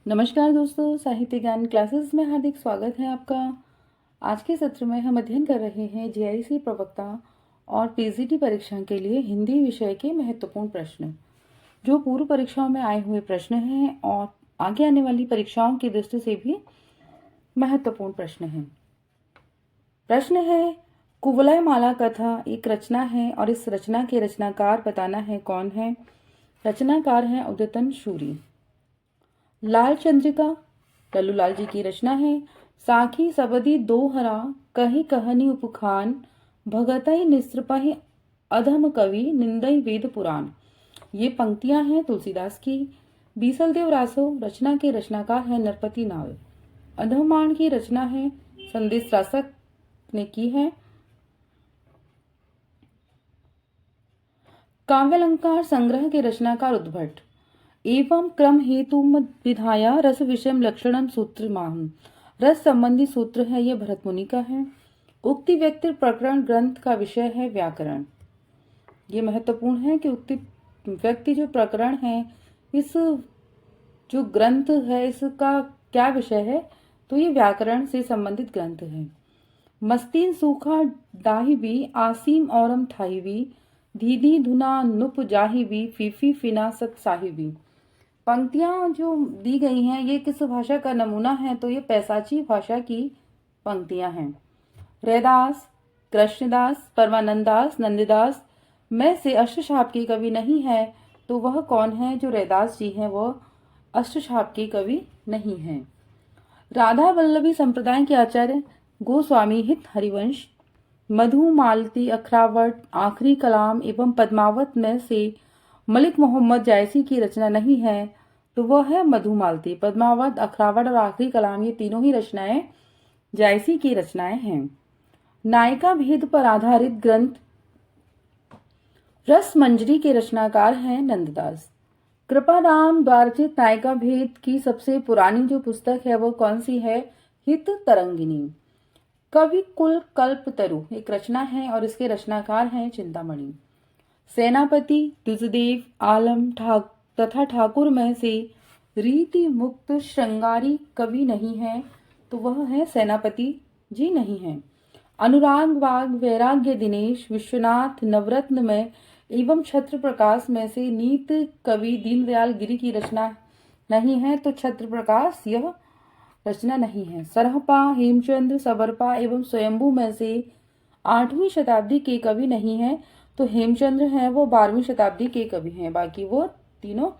नमस्कार दोस्तों, साहित्य ज्ञान क्लासेस में हार्दिक स्वागत है आपका। आज के सत्र में हम अध्ययन कर रहे हैं जेआईसी प्रवक्ता और पीजीटी परीक्षा के लिए हिंदी विषय के महत्वपूर्ण प्रश्न, जो पूर्व परीक्षाओं में आए हुए प्रश्न हैं और आगे आने वाली परीक्षाओं की दृष्टि से भी महत्वपूर्ण प्रश्न हैं। प्रश्न है, कुवलय माला कथा एक रचना है और इस रचना के रचनाकार बताना है कौन है। रचनाकार है उदितन शूरी। लाल चंद्रिका लल्लूलाल जी की रचना है। साखी सबदी दोहरा कही कहनी उपखान भगतई निस्त्रपहि अधम कवि निंदई वेद पुराण। ये पंक्तियां हैं तुलसीदास की। बीसल देव रासो रचना के रचनाकार है नरपति नाल। अधमाण की रचना है संदेश रासक ने की है। काव्यालंकार संग्रह के रचनाकार उद्भट। एवं क्रम हेतु विधाया रस विषय लक्षणम सूत्र माहम। रस संबंधी सूत्र है, यह भरत मुनि का है। उक्ति व्यक्ति प्रकरण ग्रंथ का विषय है व्याकरण। ये महत्वपूर्ण है कि उक्ति व्यक्ति जो प्रकरण है, इस जो ग्रंथ है इसका क्या विषय है, तो ये व्याकरण से संबंधित ग्रंथ है। मस्तीन सूखा दाही भी आसीम औरम थाही भी धीधी धुना नुप जाही भी फीफी फिना सत साही भी। पंक्तियां जो दी गई हैं ये किस भाषा का नमूना है, तो ये पैसाची भाषा की पंक्तियां हैं। रैदास, कृष्णदास, परमानंदास, नंददास में से अष्टछाप के कवि नहीं है, तो वह कौन है? जो रैदास जी हैं वह अष्टछाप के कवि नहीं हैं। राधा वल्लभी संप्रदाय के आचार्य गोस्वामी हित हरिवंश, मधु मालती, अखरावट, आखिरी कलाम एवं पद्मावत में से मलिक मोहम्मद जायसी की रचना नहीं है, तो वह है मधुमालती। पद्मावत, अखरावट और आखिरी कलाम ये तीनों ही रचनाएं जायसी की रचनाएं हैं। नायिका भेद पर आधारित ग्रंथ रस मंजरी के रचनाकार हैं नंददास। कृपाराम द्वारचित नायिका भेद की सबसे पुरानी जो पुस्तक है वो कौन सी है? हित तरंगिनी। कवि कुल कल्प तरु एक रचना है और इसके रचनाकार हैं चिंतामणि। सेनापति, द्विजदेव, आलम तथा ठाकुर में से रीति मुक्त श्रृंगारी कवि नहीं है, तो वह है सेनापति जी नहीं है। अनुराग बाग, वैराग्य दिनेश, विश्वनाथ, नवरत्न में एवं छत्र प्रकाश में से नीत कवि दीनदयाल गिरि की रचना नहीं है, तो छत्र प्रकाश यह रचना नहीं है। सरहपा, हेमचंद्र, सबरपा एवं स्वयंभू में से 8वीं शताब्दी के कवि नहीं है, तो हेमचंद्र हैं वो 12वीं शताब्दी के कवि हैं, बाकी वो तीनों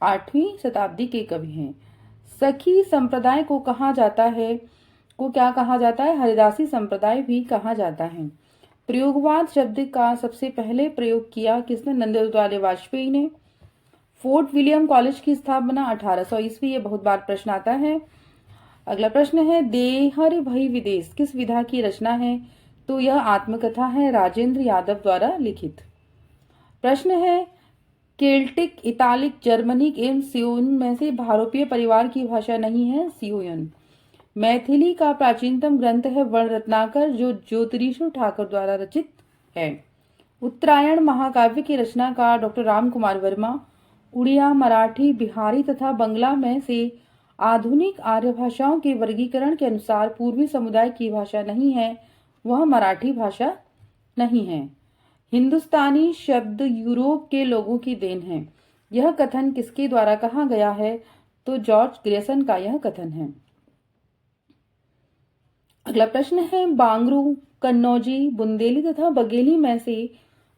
8वीं शताब्दी के कवि हैं। सखी संप्रदाय को कहा जाता है, को क्या कहा जाता है? हरिदासी संप्रदाय भी कहा जाता है। प्रयोगवाद शब्द का सबसे पहले प्रयोग किया किसने? नंदलाल वाजपेयी ने। फोर्ट विलियम कॉलेज की स्थापना 1800 ईस्वी, ये बहुत बार प्रश्न आता है। अगला प्रश्न है, देहर भई विदेश किस विधा की रचना है? तो यह आत्मकथा है, राजेंद्र यादव द्वारा लिखित। प्रश्न है, केल्टिक, इतालिक, जर्मनिक एवं सियोन में से भारोपीय परिवार की भाषा नहीं है, सियोन। मैथिली का प्राचीनतम ग्रंथ है वर्ण रत्नाकर, जो ज्योतिरीशु ठाकुर द्वारा रचित है। उत्तरायण महाकाव्य की रचनाकार डॉक्टर राम कुमार वर्मा। उड़िया, मराठी, बिहारी तथा बंगला में से आधुनिक आर्य भाषाओं के वर्गीकरण के अनुसार पूर्वी समुदाय की भाषा नहीं है, वह मराठी भाषा नहीं है। हिंदुस्तानी शब्द यूरोप के लोगों की देन है, यह कथन किसके द्वारा कहा गया है? तो जॉर्ज ग्रेसन का यह कथन है। अगला प्रश्न है, बांगरू, कन्नौजी, बुंदेली तथा बघेली में से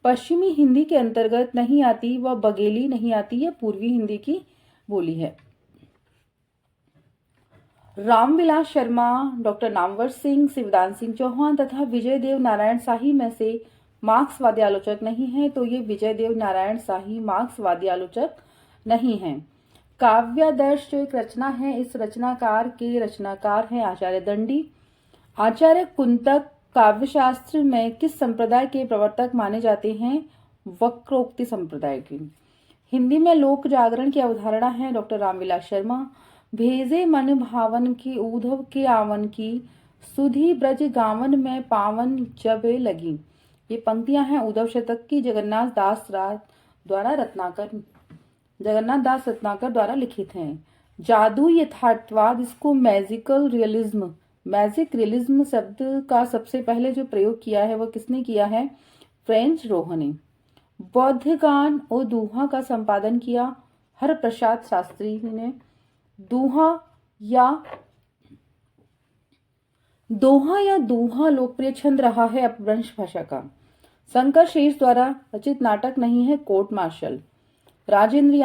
पश्चिमी हिंदी के अंतर्गत नहीं आती व बघेली नहीं आती, यह पूर्वी हिंदी की बोली है। रामविलास शर्मा, डॉक्टर नामवर सिंह, शिवदान सिंह चौहान तथा विजय देव नारायण शाही में से मार्क्सवादी आलोचक नहीं है, तो ये विजय देव नारायण शाही मार्क्सवादी आलोचक नहीं है। काव्यादर्श जो एक रचना है, इस रचनाकार के रचनाकार हैं आचार्य दंडी। आचार्य कुंतक काव्यशास्त्र में किस संप्रदाय के प्रवर्तक माने जाते हैं? वक्रोक्ति संप्रदाय के। हिंदी में लोक जागरण की अवधारणा है डॉक्टर रामविलास शर्मा। भेजे मन भावन की ऊधव के आवन की सुधी ब्रज गावन में पावन जब लगी। ये पंक्तियां हैं उद्धव शतक की, जगन्नाथ दास रत्नाकर द्वारा लिखित हैं। जादू यथार्थवाद, इसको मैजिकल रियलिज्म, मैजिक रियलिज्म शब्द का सबसे पहले जो प्रयोग किया है वह किसने किया है? फ्रेंच रोह ने। बौद्ध गान और दोहा का संपादन किया हरप्रसाद शास्त्री ने। दोहा या दोहा लोकप्रिय छंद रहा है अपभ्रंश भाषा का। शंकर शेष द्वारा रचित नाटक नहीं है कोर्ट मार्शल। राजेंद्र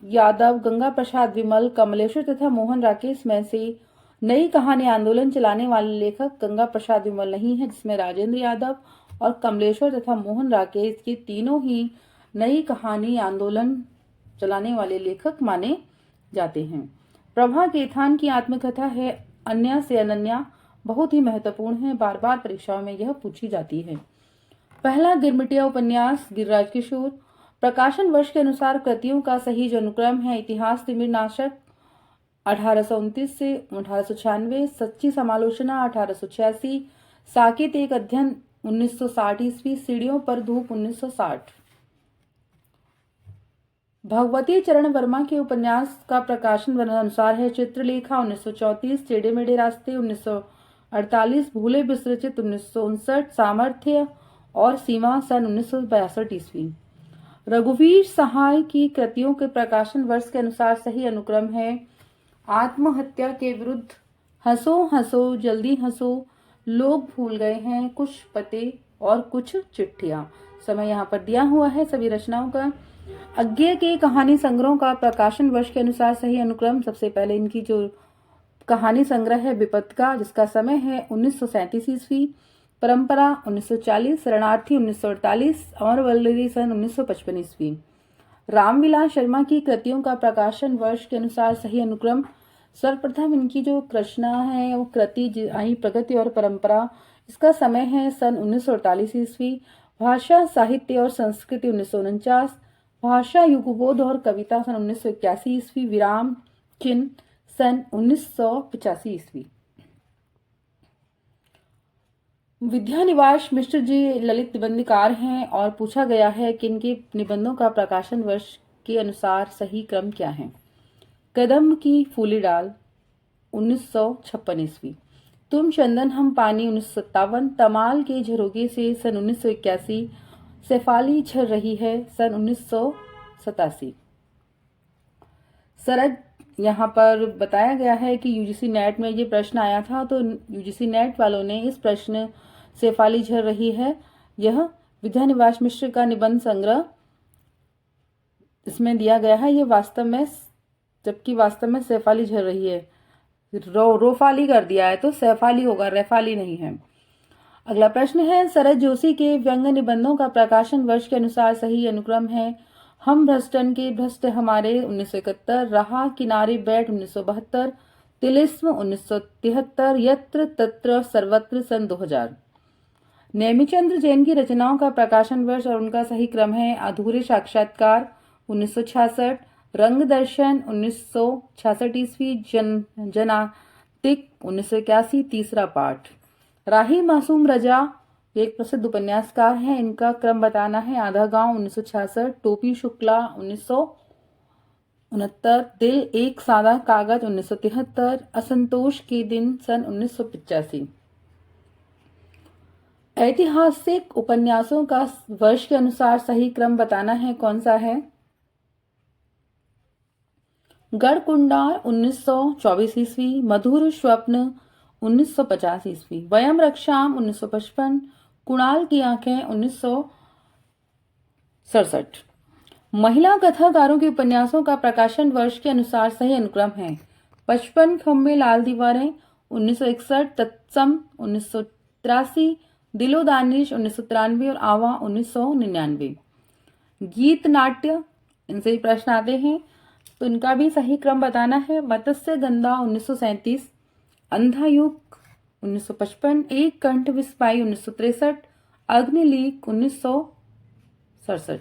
यादव, गंगा प्रसाद विमल, कमलेश्वर तथा मोहन राकेश में से नई कहानी आंदोलन चलाने वाले लेखक गंगा प्रसाद विमल नहीं है, जिसमें राजेंद्र यादव और कमलेश्वर तथा मोहन राकेश ये तीनों ही नई कहानी आंदोलन चलाने वाले लेखक माने जाते हैं। प्रभा केथान की आत्मकथा है अन्या से अनन्या, बहुत ही महत्वपूर्ण है, बार बार परीक्षाओं में यह पूछी जाती है। पहला गिरमिटिया उपन्यास गिरिराज किशोर। प्रकाशन वर्ष के अनुसार कृतियों का सही जो अनुक्रम है इतिहास तिमिरनाशक 1829 से 1896, सच्ची समालोचना 1886, साकेत एक अध्ययन 1960 ईस्वी, सीढ़ियों पर धूप 1960। भगवती चरण वर्मा के उपन्यास का प्रकाशन अनुसार है चित्रलेखा 1934, टेढ़े मेढ़े रास्ते 1948, भूले विसर्जित 1959, सामर्थ्य और सीमा सन 1962 ईस्वी। रघुवीर सहाय की कृतियों के प्रकाशन वर्ष के अनुसार सही अनुक्रम है आत्महत्या के विरुद्ध, हंसो हंसो जल्दी हंसो, लोग भूल गए हैं कुछ पते और कुछ चिट्ठियां। समय यहाँ पर दिया हुआ है सभी रचनाओं का। अज्ञे के कहानी संग्रहों का प्रकाशन वर्ष के अनुसार सही अनुक्रम, सबसे पहले इनकी जो कहानी संग्रह है विपत का, जिसका समय है 1937 ईस्वी, परंपरा 1940, शरणार्थी 1948, अमर वल्लरी सन 1955 ईस्वी। रामविलास शर्मा की कृतियों का प्रकाशन वर्ष के अनुसार सही अनुक्रम, सर्वप्रथम इनकी जो रचना है वो कृति आई प्रगति और परंपरा, इसका समय है सन 1948 ईस्वी। भाषा साहित्य और संस्कृति 1949, भाषा युगबोध और कविता सन 1981 ईस्वी, विराम चिन्ह सन 1985 ईस्वी। विद्यानिवास मिश्र जी ललित निबंधकार हैं और पूछा गया है कि इनके निबंधों का प्रकाशन वर्ष के अनुसार सही क्रम क्या है? कदम की फूली डाल 1956 ईस्वी, तुम चंदन हम पानी 1957, तमाल के झरोगे से सन 1981, शेफाली झर रही है सन 1987। सरद यहाँ पर बताया गया है कि यूजीसी नेट में ये प्रश्न आया था, तो यूजीसी नेट वालों ने इस प्रश्न शेफाली झर रही है, यह विद्यानिवास मिश्र का निबंध संग्रह इसमें दिया गया है, ये वास्तव में, जबकि वास्तव में शेफाली झर रही है, रोफाली कर दिया है तो शेफाली होगा, रेफाली नहीं है। अगला प्रश्न है शरद जोशी के व्यंग्य निबंधों का प्रकाशन वर्ष के अनुसार सही अनुक्रम है हम भ्रष्टन के भ्रष्ट हमारे 1971, रहा किनारे बैठ 1972, तिलिस्म 1973, यत्र तत्र सर्वत्र सन 2000। नेमिचंद्र जैन की रचनाओं का प्रकाशन वर्ष और उनका सही क्रम है अधूरे साक्षात्कार 1966, रंग दर्शन 1966 ईस्वी, जनातिक 1981, तीसरा पाठ। राही मासूम रजा एक प्रसिद्ध उपन्यासकार हैं, इनका क्रम बताना है आधा गांव 1966, टोपी शुक्ला 1969, दिल एक सादा कागज 1973, असंतोष के दिन सन 1985। ऐतिहासिक उपन्यासों का वर्ष के अनुसार सही क्रम बताना है, कौन सा है? गढ़कुंडार 1924 ईस्वी, मधुर स्वप्न 1950 ईस्वी, वयम रक्षाम 1955, कुणाल की आंखें 1967। महिला कथाकारों के उपन्यासों का प्रकाशन वर्ष के अनुसार सही अनुक्रम है 55 खम्बे लाल दीवारें 1961, तत्सम 1983, दिलो दानिश 1993 और आवा 1999। गीत नाट्य, इनसे ही प्रश्न आते हैं तो इनका भी सही क्रम बताना है। मत्स्य गंधा 1937, अंधा युग 1955, एक कंठ विस्पाई 1963, अग्निलीक 1967।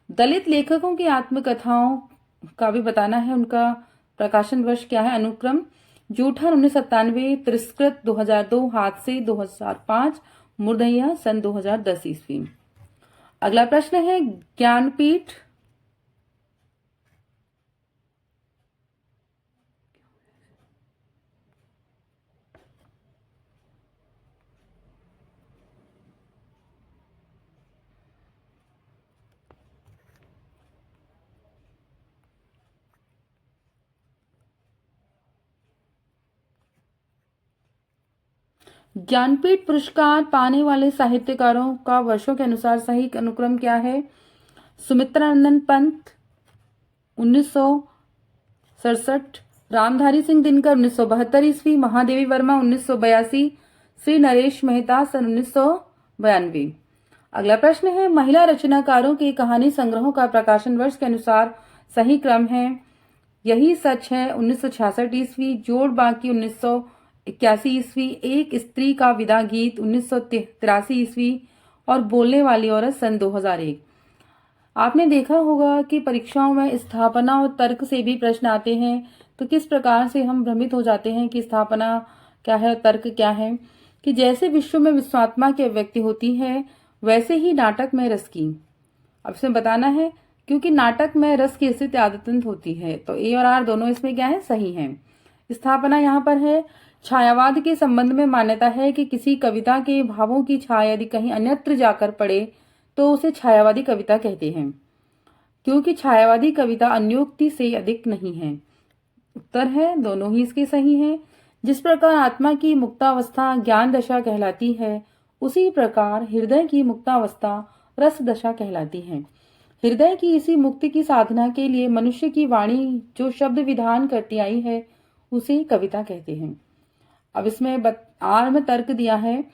दलित लेखकों की आत्मकथाओं का भी बताना है, उनका प्रकाशन वर्ष क्या है? अनुक्रम जूठन 1997, तिरस्कृत 2002, हादसे 2005, मुर्दैया सन 2010 ईस्वी। अगला प्रश्न है ज्ञानपीठ ज्ञानपीठ पुरस्कार पाने वाले साहित्यकारों का वर्षों के अनुसार सही अनुक्रम क्या है? सुमित्रानंदन पंत 1967, रामधारी सिंह दिनकर 1972 ईस्वी, महादेवी वर्मा 1982, श्री नरेश मेहता सन 1992। अगला प्रश्न है, महिला रचनाकारों के कहानी संग्रहों का प्रकाशन वर्ष के अनुसार सही क्रम है? यही सच है 1966 ईस्वी, जोड़ बाकी 1981 ईस्वी, एक स्त्री का विदा गीत 1983 ईस्वी और बोलने वाली औरत सन 2001। आपने देखा होगा कि परीक्षाओं में स्थापना और तर्क से भी प्रश्न आते हैं, तो किस प्रकार से हम भ्रमित हो जाते हैं कि स्थापना क्या है और तर्क क्या है। कि जैसे विश्व में विश्वात्मा की अभिव्यक्ति होती है, वैसे ही नाटक में रस की। अब इसमें बताना है, क्योंकि नाटक में रस की स्थिति आदतन होती है, तो ए और आर दोनों इसमें क्या है? सही है। स्थापना यहाँ पर है। छायावाद के संबंध में मान्यता है कि किसी कविता के भावों की छाया यदि कहीं अन्यत्र जाकर पड़े तो उसे छायावादी कविता कहते हैं, क्योंकि छायावादी कविता अन्योक्ति से अधिक नहीं है। उत्तर है दोनों ही इसके सही हैं। जिस प्रकार आत्मा की मुक्तावस्था ज्ञान दशा कहलाती है, उसी प्रकार हृदय की मुक्तावस्था रस दशा कहलाती है। हृदय की इसी मुक्ति की साधना के लिए मनुष्य की वाणी जो शब्द विधान करती आई है, उसे कविता कहते हैं। अब इसमें आर में तर्क दिया है,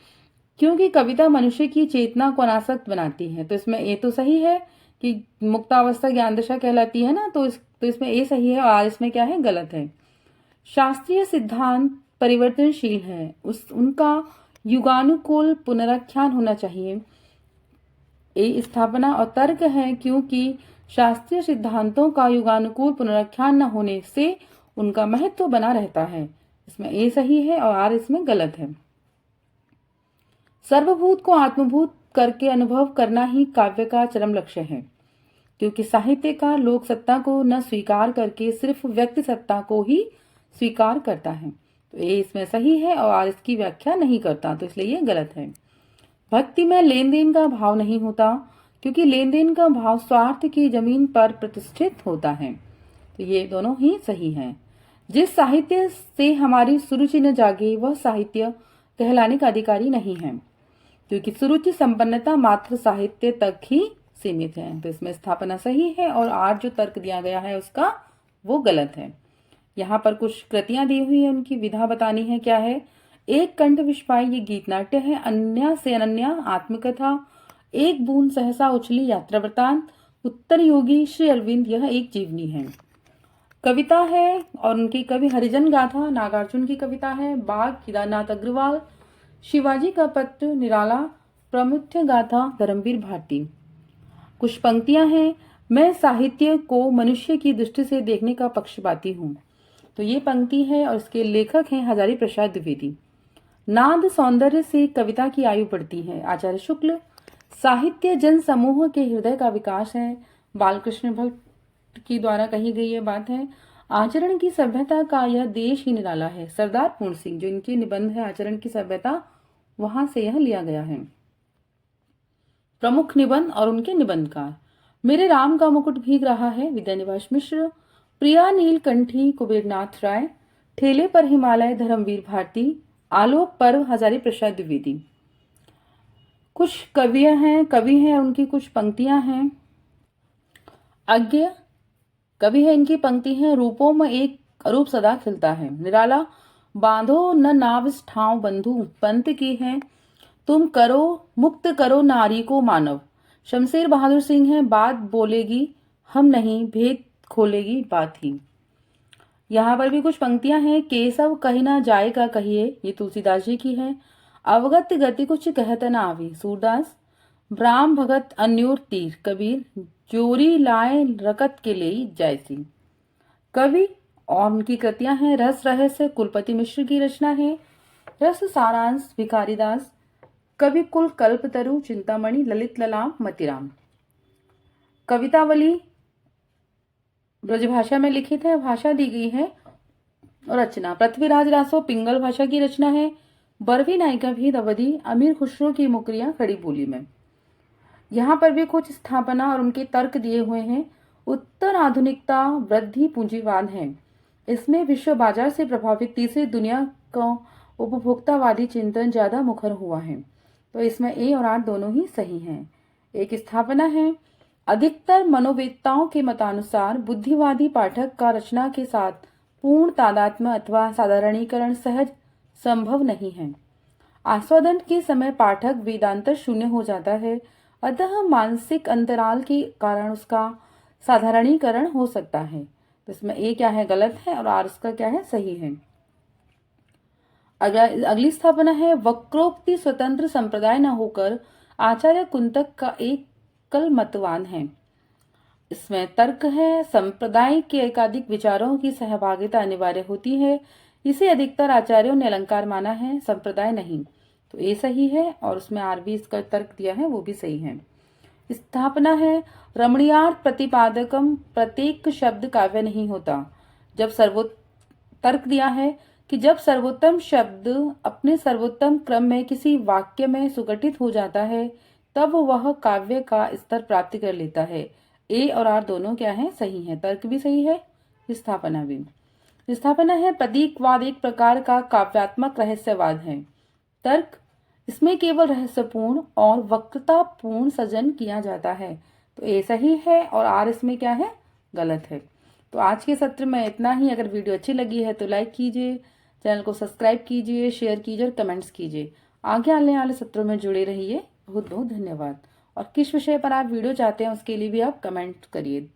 क्योंकि कविता मनुष्य की चेतना को अनासक्त बनाती है। तो इसमें ए तो सही है कि मुक्तावस्था ज्ञान दशा कहलाती है ना, तो इसमें ए सही है और आर इसमें क्या है? गलत है। शास्त्रीय सिद्धांत परिवर्तनशील है, उनका युगानुकूल पुनराख्यान होना चाहिए। ए स्थापना और तर्क है, क्योंकि शास्त्रीय सिद्धांतों का युगानुकूल पुनराख्यान न होने से उनका महत्व बना रहता है। इसमें ए सही है और आर इसमें गलत है। सर्वभूत को आत्मभूत करके अनुभव करना ही काव्य का चरम लक्ष्य है, क्योंकि साहित्यकार लोक सत्ता को न स्वीकार करके सिर्फ व्यक्ति सत्ता को ही स्वीकार करता है। तो ये इसमें सही है और आर इसकी व्याख्या नहीं करता, तो इसलिए ये गलत है। भक्ति में लेन देन का भाव नहीं होता, क्योंकि लेन देन का भाव स्वार्थ की जमीन पर प्रतिष्ठित होता है। तो ये दोनों ही सही हैं। जिस साहित्य से हमारी सुरुचि न जागे, वह साहित्य कहलाने का अधिकारी नहीं है, क्योंकि सुरुचि संपन्नता मात्र साहित्य तक ही सीमित है। तो इसमें स्थापना सही है और आर जो तर्क दिया गया है उसका वो गलत है। यहाँ पर कुछ कृतियां दी हुई है, उनकी विधा बतानी है। क्या है? एक कंठ विस्फाई ये गीत नाट्य है। अन्य से अनन्या आत्मकथा, एक बूंद सहसा उछली यात्रा वृतांत, उत्तर योगी श्री अरविंद यह एक जीवनी है। कविता है और उनकी कवि हरिजन गाथा नागार्जुन की कविता है। बाग केदारनाथ अग्रवाल, शिवाजी का पत्र निराला, प्रमुख गाथा धर्मवीर भारती। कुछ पंक्तियां हैं। मैं साहित्य को मनुष्य की दृष्टि से देखने का पक्षपाती हूँ, तो ये पंक्ति है और इसके लेखक हैं हजारी प्रसाद द्विवेदी। नाद सौंदर्य से कविता की आयु बढ़ती है, आचार्य शुक्ल। साहित्य जन समूह के हृदय का विकास है, बालकृष्ण भट्ट की द्वारा कही गई ये बात है। आचरण की सभ्यता का यह देश ही निराला है, सरदार पूर्ण सिंह, जो इनके निबंध है आचरण की सभ्यता, वहां से यह लिया गया है। प्रमुख निबंध और उनके निबंधकार। मेरे राम का मुकुट भीग रहा है, विद्यानिवास मिश्र। प्रिया नीलकंठी कुबेरनाथ राय। ठेले पर हिमालय धर्मवीर भारती। आलोक पर्व हजारी प्रसाद द्विवेदी। कुछ कवि हैं उनकी कुछ पंक्तियां हैं। अज्ञ कवि है, इनकी पंक्ति है। रूपों में एक अरूप सदा खिलता है, निराला। बांधो न नाव ठाव बंधु, पंत की है। तुम करो मुक्त करो नारी को मानव। शमशेर बहादुर सिंह है। बात बोलेगी हम नहीं, भेद खोलेगी बात ही। यहाँ पर भी कुछ पंक्तियां हैं। केशव कही ना जाएगा कहिए, ये तुलसीदास जी की है। अवगत गति कुछ कहत न आवी, सूरदास। ब्राह्म भगत अन्योर तीर, कबीर। जोरी लाए रकत के ले जैसी। कवि और उनकी कृतियां हैं। रस रहस्य कुलपति मिश्र की रचना है। रस सारांश भिखारीदास। कवि कुल कल्पतरु चिंतामणि, ललित ललाम मतिराम। कवितावली ब्रजभाषा में लिखित है, भाषा दी गई है। और रचना पृथ्वीराज रासो पिंगल भाषा की रचना है। बरवी नायिका भी अवधि, अमीर खुसरो की मुकरियां खड़ी बोली में। यहाँ पर भी कुछ स्थापना और उनके तर्क दिए हुए हैं। उत्तर आधुनिकता वृद्धि पूंजीवाद है। इसमें विश्व बाजार से प्रभावित तीसरी दुनिया को उपभोक्तावादी चिंतन ज्यादा मुखर हुआ है। तो इसमें ए और आर दोनों ही सही हैं। एक स्थापना है, अधिकतर मनोवेत्ताओं के मतानुसार बुद्धिवादी पाठक का रचना के साथ पूर्ण तादात्म्य अथवा साधारणीकरण सहज संभव नहीं है। आस्वादन के समय पाठक वेदांतर शून्य हो जाता है, अतः मानसिक अंतराल के कारण उसका साधारणीकरण हो सकता है। तो इसमें ए क्या है, गलत है, और आर उसका क्या है, सही है। अगली स्थापना है, वक्रोक्ति स्वतंत्र संप्रदाय न होकर आचार्य कुंतक का एक कल मतवान है। इसमें तर्क है, संप्रदाय के एकाधिक विचारों की सहभागिता अनिवार्य होती है, इसे अधिकतर आचार्यों ने अलंकार माना है, संप्रदाय नहीं। तो ये सही है, और उसमें आर भी इसका तर्क दिया है वो भी सही है। स्थापना है, रमणीयार्थ प्रतिपादकम प्रत्येक शब्द काव्य नहीं होता। जब तर्क दिया है कि जब सर्वोत्तम शब्द अपने सर्वोत्तम क्रम में किसी वाक्य में सुगठित हो जाता है तब वह काव्य का स्तर प्राप्त कर लेता है। ए और आर दोनों क्या है, सही है, तर्क भी सही है, स्थापना भी। स्थापना है, प्रतीकवाद एक प्रकार का काव्यात्मक रहस्यवाद है। तर्क, इसमें केवल रहस्यपूर्ण और वक्रतापूर्ण सृजन किया जाता है। तो ए सही है, और आर इसमें क्या है, गलत है। तो आज के सत्र में इतना ही। अगर वीडियो अच्छी लगी है तो लाइक कीजिए, चैनल को सब्सक्राइब कीजिए, शेयर कीजिए और कमेंट्स कीजिए। आगे आने वाले सत्रों में जुड़े रहिए। बहुत बहुत धन्यवाद। और किस विषय पर आप वीडियो चाहते हैं उसके लिए भी आप कमेंट करिए।